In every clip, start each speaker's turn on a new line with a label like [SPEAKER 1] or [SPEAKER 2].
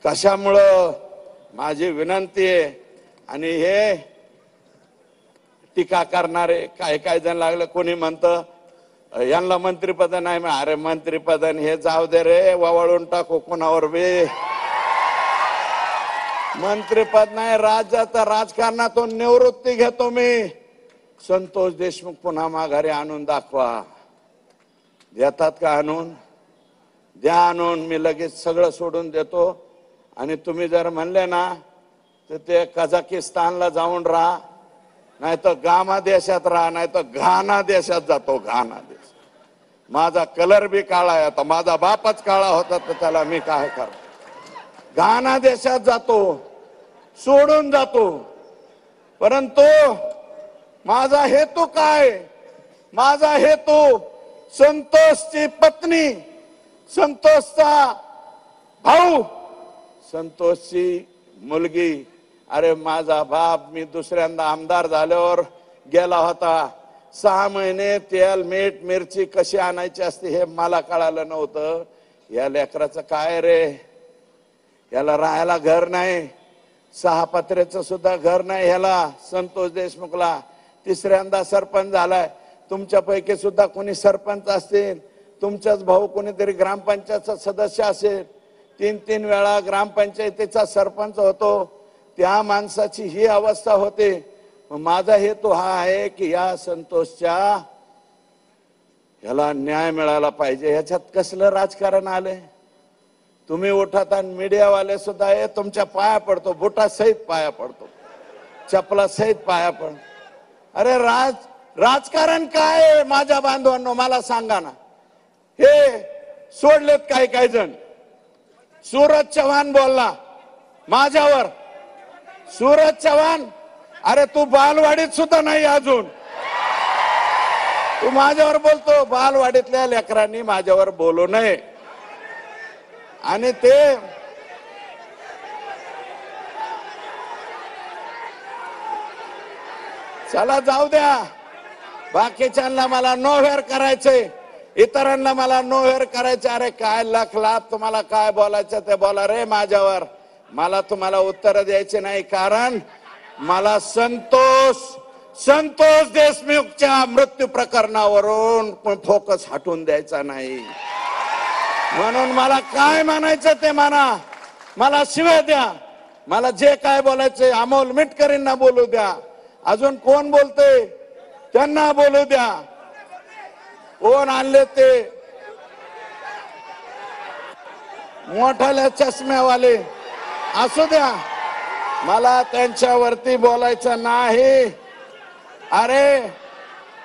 [SPEAKER 1] कशामुळं माझी विनंती आहे. आणि हे टीका करणारे काय जण लागले, कोणी म्हणतं यांना मंत्रिपद नाही. अरे मंत्रिपद हे जाऊ दे रे, वळून टाकू कोणावर बी. मंत्रिपद नाही, राज्याच्या राजकारणातून निवृत्ती घेतो मी. संतोष देशमुख पुन्हा माघारी आणून दाखवा. देतात का आणून? द्या आणून, मी लगेच सगळं सोडून देतो. आणि तुम्ही जर म्हणले ना तर ते कझाकिस्तानला जाऊन राहा, नाही तर गामा देशात राहा, नाही तर घाना देशात जातो. घाना देश माझा कलर बी काळा आहे, आता माझा बापच काळा होता तर त्याला मी काय करतो. घाना देशात जातो, सोडून जातो. परंतु माझा हेतू काय? माझा हेतू संतोषची पत्नी, संतोषचा भाऊ, संतोषची मुलगी. अरे माझा बाप मी दुसऱ्यांदा आमदार झाल्यावर गेला होता. 6 महिने तेल मीठ मिरची कशी आणायची असते हे मला कळालं नव्हतं. या लेकराचं काय रे, याला राहायला घर नाही, 6 पत्र्याचं सुद्धा घर नाही ह्याला. संतोष देशमुखला 3ऱ्यांदा सरपंच झालाय. तुमच्यापैकी सुद्धा कोणी सरपंच असतील, तुमचाच भाऊ कोणीतरी ग्रामपंचायतचा सदस्य असेल, 3 वेळा ग्रामपंचायतीचा सरपंच होतो. त्या माणसाची ही अवस्था होते. माझा हेतू हा आहे की या संतोषच्या ह्याला न्याय मिळाला पाहिजे. ह्याच्यात कसलं राजकारण आलंय? तुम्ही उठत आणि मीडियावाले सुद्धा हे तुमच्या पाया पडतो, बुटा सहित पाया पडतो, चपला सहित पाया पडतो. अरे राजकारण काय आहे माझ्या बांधवांनो, मला सांगा ना. हे सोडलेत काही जण. सूरज चव्हाण बोलला माझ्यावर. सूरज चव्हाण, अरे तू बालवाडीत सुद्धा नाही अजून, तू माझ्यावर बोलतो. बालवाडीतल्या लेकरांनी माझ्यावर बोलू नये. आणि ते चला जाऊ द्या, बाकीच्यांना मला नो हेअर करायचंय, इतरांना मला नो हेअर करायचं. अरे काय लाख तुम्हाला काय बोलायचं ते बोला रे माझ्यावर. मला तुम्हाला उत्तर द्यायचे नाही, कारण मला संतोष देशमुखच्या मृत्यू प्रकरणावरून फोकस हटवून द्यायचा नाही. म्हणून मला काय म्हणायचं ते म्हणा, मला शिवाय द्या, मला जे काय बोलायचंय अमोल मिटकरींना बोलू द्या, अजून कोण बोलते त्यांना बोलू द्या. कोण आणले ते मोठाल्या चष्म्यावाले असू द्या, मला त्यांच्यावरती बोलायचं नाही. अरे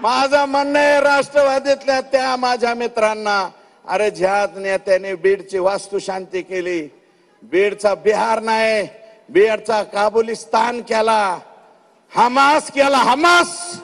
[SPEAKER 1] माझं म्हणणं आहे राष्ट्रवादीतल्या त्या माझ्या मित्रांना, अरे ज्या नेत्याने बीडची वास्तुशांती केली, बीडचा बिहार नाही, बीडचा काबुलिस्तान केला, हमास केला, हमास.